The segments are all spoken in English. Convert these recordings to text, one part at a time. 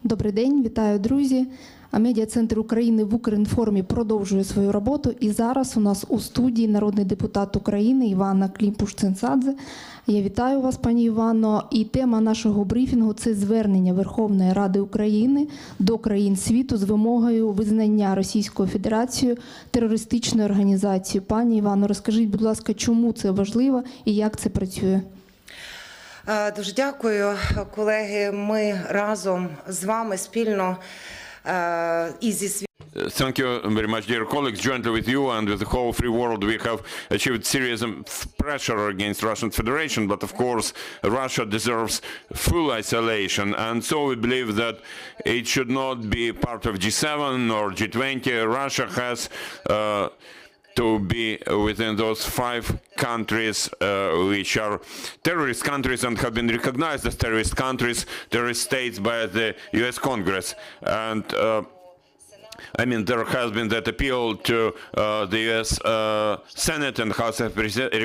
Добрий день, вітаю, друзі. Медіа-центр України в Укрінформі продовжує свою роботу. І зараз у нас у студії народний депутат України Іванна Клympush-Tsintsadze. Я вітаю вас, пані Іванно. І тема нашого брифінгу – це звернення Верховної Ради України до країн світу з вимогою визнання Російською Федерацією терористичною організацією. Пані Іванно, розкажіть, будь ласка, чому це важливо і як це працює? Дуже дякую, колеги. Ми разом з вами спільно і зі світом. Thank you very much, dear colleagues. Jointly with you and with the whole free world, we have achieved serious pressure against Russian Federation, but of course, Russia deserves full isolation, and so we believe that it should not be part of G7 or G20. Russia has to be within those 5 countries which are terrorist countries and have been recognized as terrorist countries, terrorist states by the US Congress. And I mean, there has been that appeal to the US Senate and House of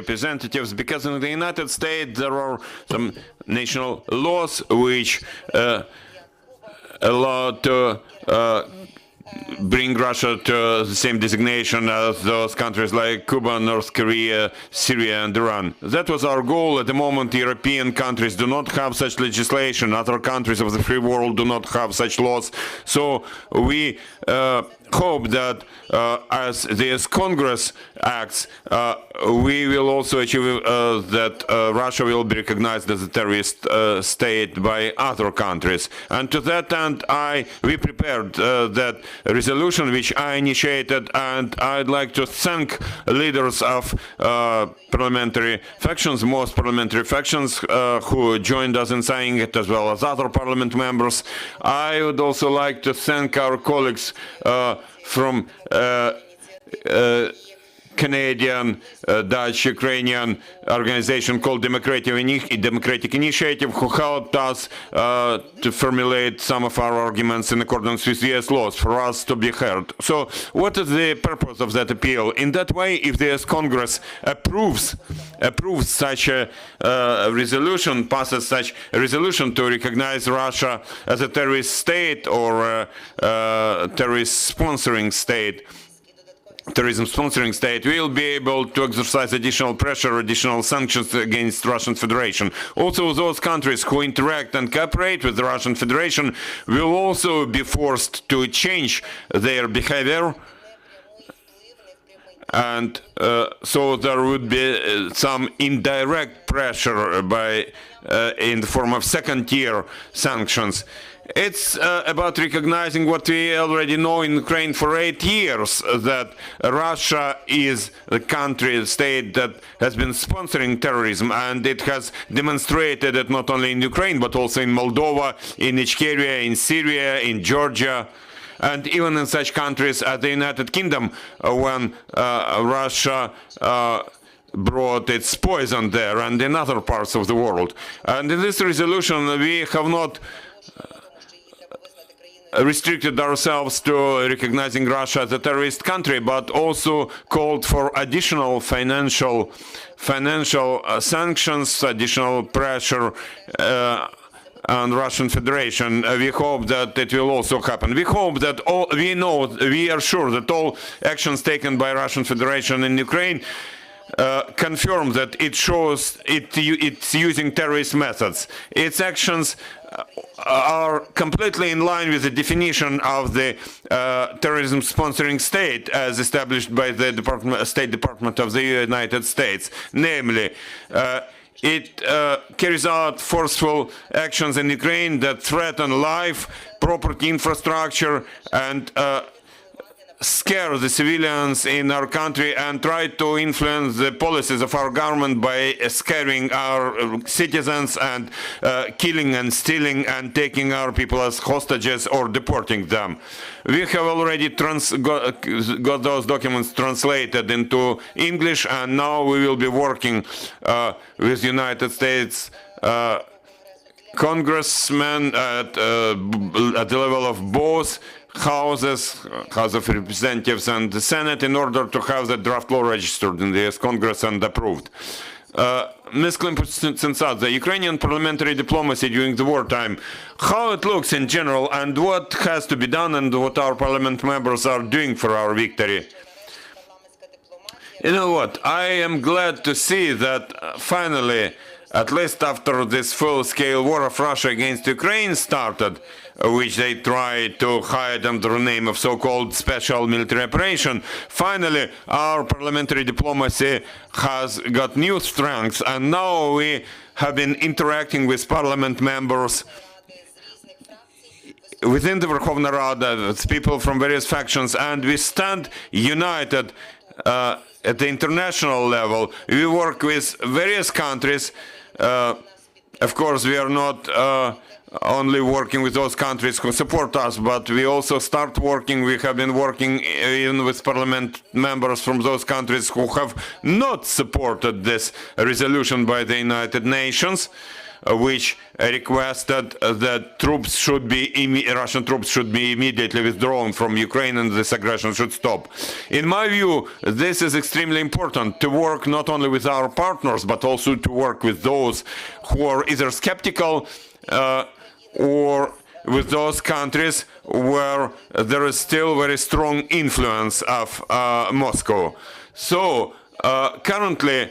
Representatives, because in the United States there are some national laws which allow to bring Russia to the same designation as those countries like Cuba, North Korea, Syria and Iran. That was our goal. At the moment, European countries do not have such legislation. Other countries of the free world do not have such laws. So we hope that as the US Congress acts, we will also achieve that Russia will be recognized as a terrorist state by other countries. And to that end, we prepared that resolution which I initiated, and I'd like to thank leaders of parliamentary factions, most parliamentary factions who joined us in signing it, as well as other parliament members. I would also like to thank our colleagues from Canadian, Dutch, Ukrainian organization called Democratic Initiative, who helped us to formulate some of our arguments in accordance with US laws for us to be heard. So what is the purpose of that appeal? In that way, if the US Congress approves such a resolution, passes such a resolution to recognize Russia as a terrorist state or a terrorist sponsoring state, terrorism sponsoring state, we will be able to exercise additional pressure, additional sanctions against Russian Federation. Also, those countries who interact and cooperate with the Russian Federation will also be forced to change their behavior. And so there would be some indirect pressure in the form of second-tier sanctions. It's about recognizing what we already know in Ukraine for 8 years, that Russia is the country, the state that has been sponsoring terrorism, and it has demonstrated it not only in Ukraine, but also in Moldova, in Ichkeria, in Syria, in Georgia, and even in such countries as the United Kingdom, when Russia brought its poison there, and in other parts of the world. And in this resolution, we have not restricted ourselves to recognizing Russia as a terrorist country, but also called for additional financial sanctions, additional pressure on Russian Federation. We hope that it will also happen. We hope that we are sure that all actions taken by Russian Federation in Ukraine confirm that it shows it's using terrorist methods. Its actions are completely in line with the definition of the terrorism sponsoring state as established by the State Department of the United States. Namely, it carries out forceful actions in Ukraine that threaten life, property, infrastructure, and scare the civilians in our country and try to influence the policies of our government by scaring our citizens and killing and stealing and taking our people as hostages or deporting them. We have already got those documents translated into English, and now we will be working with United States congressmen at the level of both houses, House of Representatives and the Senate, in order to have the draft law registered in the US Congress and approved. Ms. Klympush-Tsintsadze, Ukrainian parliamentary diplomacy during the wartime, how it looks in general and what has to be done and what our parliament members are doing for our victory. You know what, I am glad to see that finally, at least after this full-scale war of Russia against Ukraine started, which they tried to hide under the name of so-called special military operation, finally our parliamentary diplomacy has got new strengths, and now we have been interacting with parliament members within the Verkhovna Rada, with people from various factions, and we stand united at the international level. We work with various countries. Of course, we are not only working with those countries who support us, but we also start working, we have been working even with parliament members from those countries who have not supported this resolution by the United Nations, which requested that Russian troops should be immediately withdrawn from Ukraine and this aggression should stop. In my view, this is extremely important, to work not only with our partners, but also to work with those who are either skeptical or with those countries where there is still very strong influence of Moscow. So currently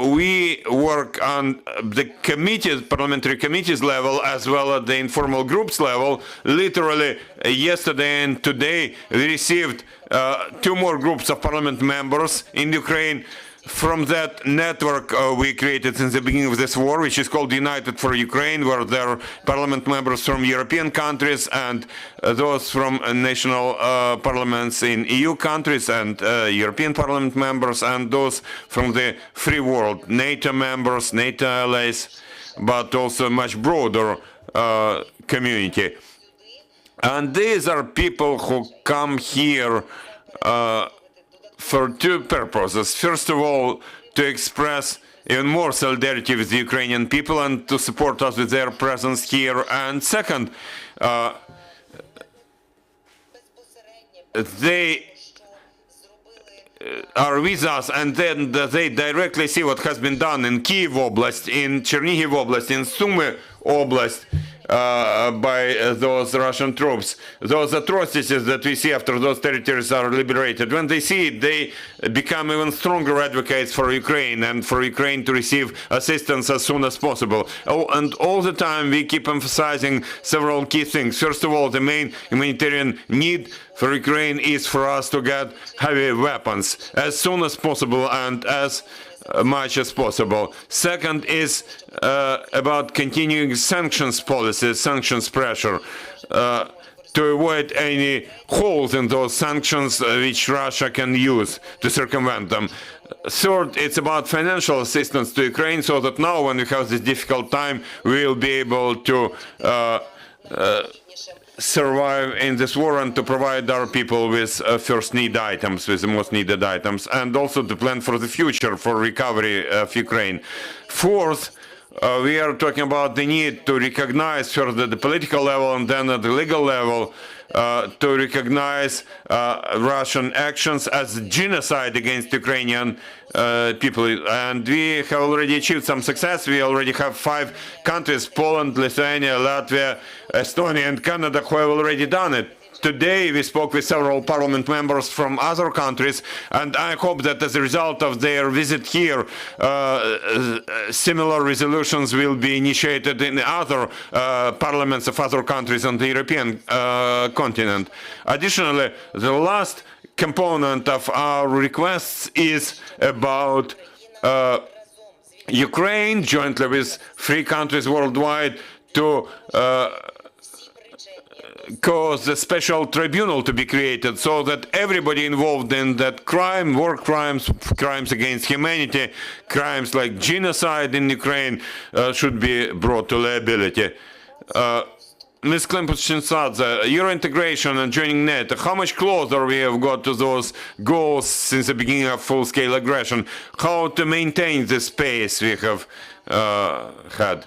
we work on the committees, parliamentary committees level, as well as the informal groups level. Literally yesterday and today we received 2 more groups of parliament members in Ukraine from that network we created since the beginning of this war, which is called United for Ukraine, where there are parliament members from European countries and those from national parliaments in EU countries and European Parliament members and those from the free world, NATO members, NATO allies, but also a much broader community. And these are people who come here for 2 purposes. First of all, to express even more solidarity with the Ukrainian people and to support us with their presence here. And second, they are with us, and then they directly see what has been done in Kyiv Oblast, in Chernihiv Oblast, in Sumy Oblast, by those Russian troops. Those atrocities that we see after those territories are liberated, when they see it, they become even stronger advocates for Ukraine and for Ukraine to receive assistance as soon as possible. Oh, and all the time we keep emphasizing several key things. First of all, the main humanitarian need for Ukraine is for us to get heavy weapons as soon as possible and as much as possible. Second is about continuing sanctions policies, sanctions pressure, to avoid any holes in those sanctions which Russia can use to circumvent them. Third, it's about financial assistance to Ukraine, so that now when we have this difficult time, we will be able to survive in this war and to provide our people with first need items, with the most needed items, and also to plan for the future, for recovery of Ukraine. Fourth, we are talking about the need to recognize first at the political level and then at the legal level to recognize Russian actions as genocide against Ukrainian people. And we have already achieved some success. We already have 5 countries, Poland, Lithuania, Latvia, Estonia and Canada, who have already done it. Today we spoke with several parliament members from other countries, and I hope that as a result of their visit here, similar resolutions will be initiated in other parliaments of other countries on the European continent. Additionally, the last component of our requests is about Ukraine, jointly with 3 countries worldwide, to cause a special tribunal to be created so that everybody involved in that crime, war crimes, crimes against humanity, crimes like genocide in Ukraine should be brought to liability. Ms. Klympush-Tsintsadze, your integration and joining NATO, how much closer we have got to those goals since the beginning of full-scale aggression? How to maintain this pace we have had?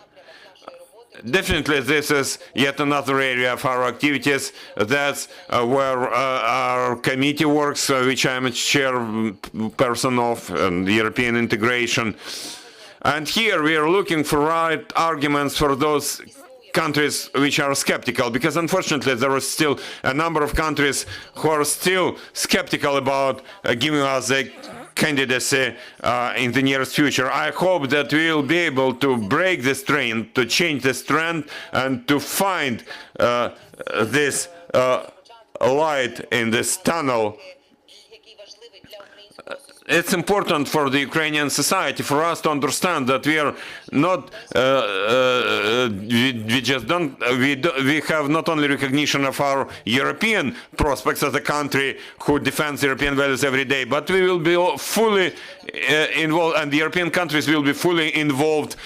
definitely this is yet another area of our activities. That's where our committee works, which I'm a chairperson of, and European integration. And here we are looking for right arguments for those countries which are skeptical, because unfortunately there is still a number of countries who are still skeptical about giving us a candidacy in the nearest future. I hope that we will be able to break this trend, to change this trend, and to find this light in this tunnel. It's important for the Ukrainian society, for us to understand that we are not, we have not only recognition of our European prospects as a country who defends European values every day, but we will be fully involved, and the European countries will be fully involved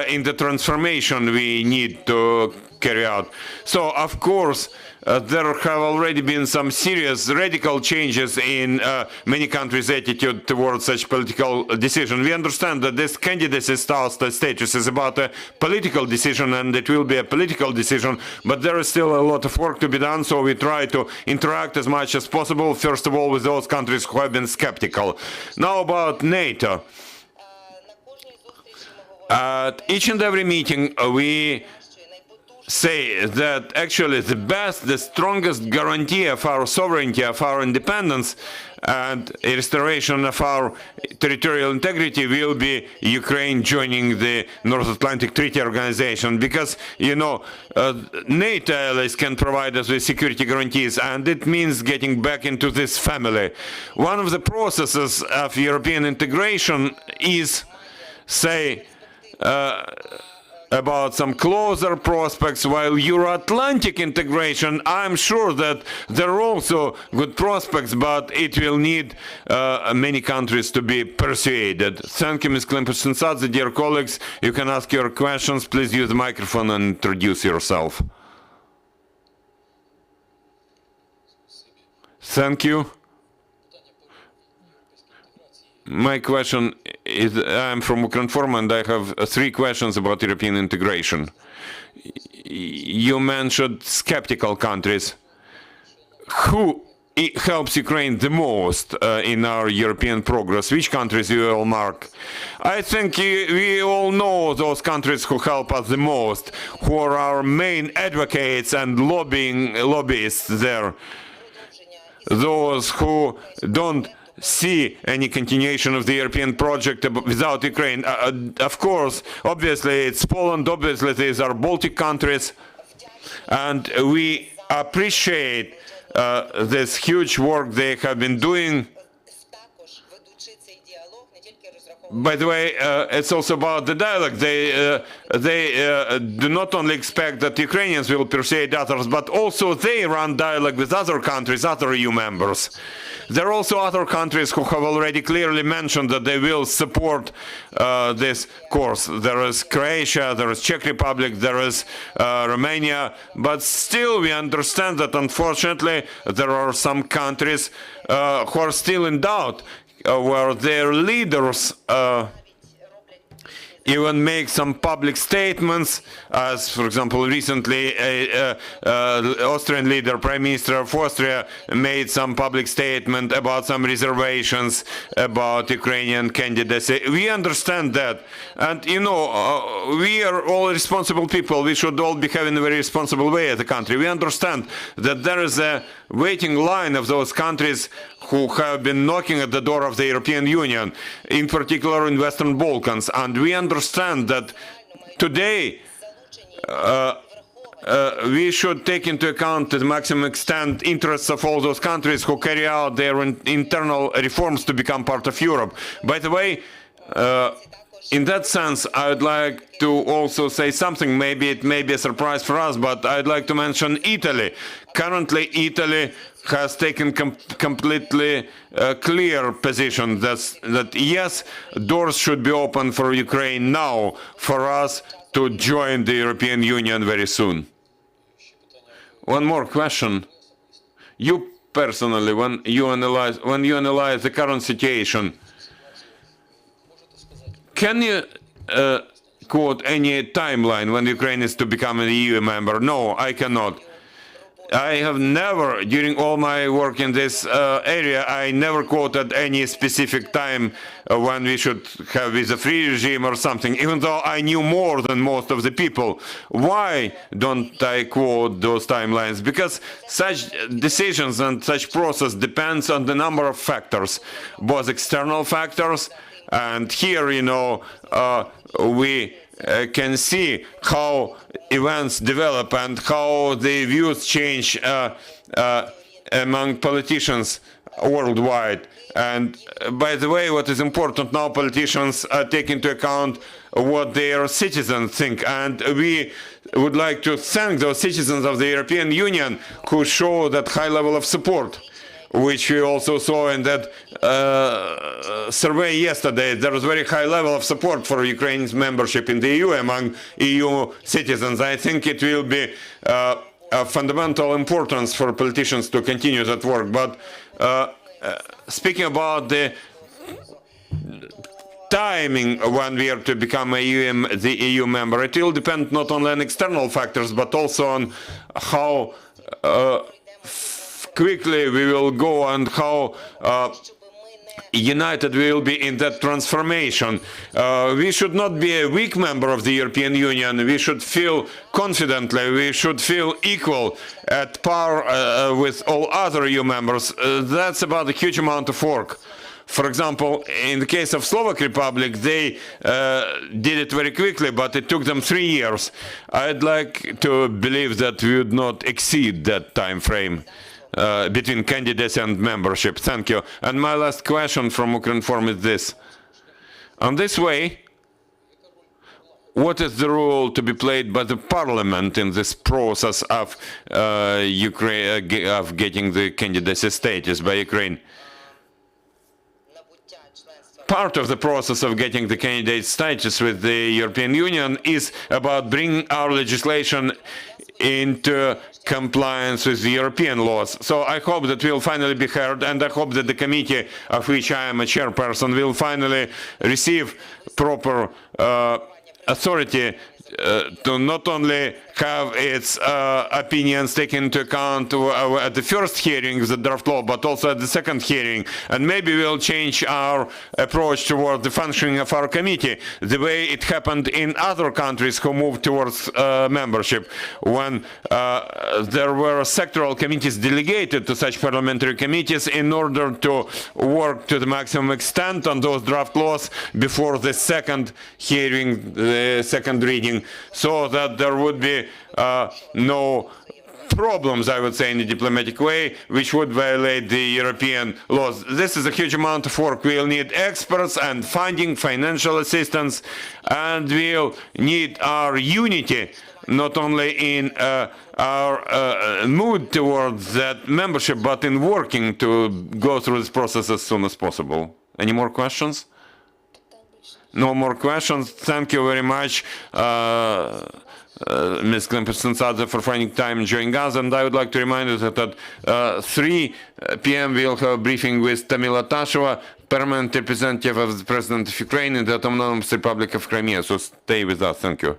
in the transformation we need to carry out. So, of course, there have already been some serious radical changes in many countries' attitude towards such political decision. We understand that this candidacy status is about a political decision, and it will be a political decision, but there is still a lot of work to be done, so we try to interact as much as possible, first of all, with those countries who have been skeptical. Now about NATO. At each and every meeting, we say that actually the best, the strongest guarantee of our sovereignty, of our independence, and a restoration of our territorial integrity will be Ukraine joining the North Atlantic Treaty Organization, because, you know, NATO allies can provide us with security guarantees, and it means getting back into this family. One of the processes of European integration is, say, about some closer prospects, while Euro-Atlantic integration, I'm sure that there are also good prospects, but it will need many countries to be persuaded. Thank you, Ms. Klympush-Tsintsadze. Dear colleagues, you can ask your questions. Please use the microphone and introduce yourself. Thank you. My question is, I'm from Ukrinform, and I have 3 questions about European integration. You mentioned skeptical countries. Who helps Ukraine the most in our European progress? Which countries you will mark? I think we all know those countries who help us the most, who are our main advocates and lobbyists there. Those who don't see any continuation of the European project without Ukraine. Of course, obviously it's Poland, obviously these are Baltic countries, and we appreciate this huge work they have been doing. By the way, it's also about the dialogue. They do not only expect that Ukrainians will persuade others, but also they run dialogue with other countries, other EU members. There are also other countries who have already clearly mentioned that they will support this course. There is Croatia, there is Czech Republic, there is Romania, but still we understand that unfortunately there are some countries who are still in doubt, where their leaders even make some public statements, as, for example, recently Austrian leader, Prime Minister of Austria, made some public statement about some reservations about Ukrainian candidacy. We understand that. And, you know, we are all responsible people. We should all behave in a very responsible way as a country. We understand that there is a waiting line of those countries who have been knocking at the door of the European Union, in particular in Western Balkans. And we understand that today we should take into account to the maximum extent interests of all those countries who carry out their internal reforms to become part of Europe. By the way, in that sense, I would like to also say something. Maybe it may be a surprise for us, but I'd like to mention Italy. Currently, Italy has taken completely clear position that yes, doors should be open for Ukraine now for us to join the European Union very soon. One more question. You personally, when you analyze the current situation, can you quote any timeline when Ukraine is to become an EU member. No, I cannot. I have never, during all my work in this area, I never quoted any specific time when we should have visa-free regime or something, even though I knew more than most of the people. Why don't I quote those timelines? Because such decisions and such process depends on the number of factors, both external factors, and here, we can see how events develop and how the views change among politicians worldwide. And by the way, what is important now, politicians take into account what their citizens think. And we would like to thank those citizens of the European Union who show that high level of support, which we also saw in that survey yesterday. There was very high level of support for Ukraine's membership in the EU among EU citizens. I think it will be of fundamental importance for politicians to continue that work. But speaking about the timing when we are to become the EU member, it will depend not only on external factors, but also on how quickly we will go and how united we will be in that transformation. We should not be a weak member of the European Union. We should feel confidently, we should feel equal at par with all other EU members. That's about a huge amount of work. For example, in the case of Slovak Republic, they did it very quickly, but it took them 3 years. I'd like to believe that we would not exceed that time frame between candidacy and membership. Thank you. And my last question from Ukrinform is this. On this way, what is the role to be played by the parliament in this process of Ukraine, of getting the candidacy status by Ukraine? Part of the process of getting the candidate status with the European Union is about bringing our legislation into compliance with the European laws. So I hope that we'll finally be heard, and I hope that the committee of which I am a chairperson will finally receive proper authority to not only have its opinions taken into account at the first hearing of the draft law, but also at the second hearing. And maybe we'll change our approach toward the functioning of our committee, the way it happened in other countries who moved towards membership, when there were sectoral committees delegated to such parliamentary committees in order to work to the maximum extent on those draft laws before the second hearing, the second reading, so that there would be no problems, I would say, in a diplomatic way, which would violate the European laws. This is a huge amount of work. We'll need experts and funding, financial assistance, and we'll need our unity, not only in our mood towards that membership, but in working to go through this process as soon as possible. Any more questions? No more questions. Thank you very much, Ms. Klympush-Tsintsadze, for finding time joining us. And I would like to remind you that at 3 p.m. we'll have a briefing with Tamila Tasheva, permanent representative of the President of Ukraine in the Autonomous Republic of Crimea. So stay with us. Thank you.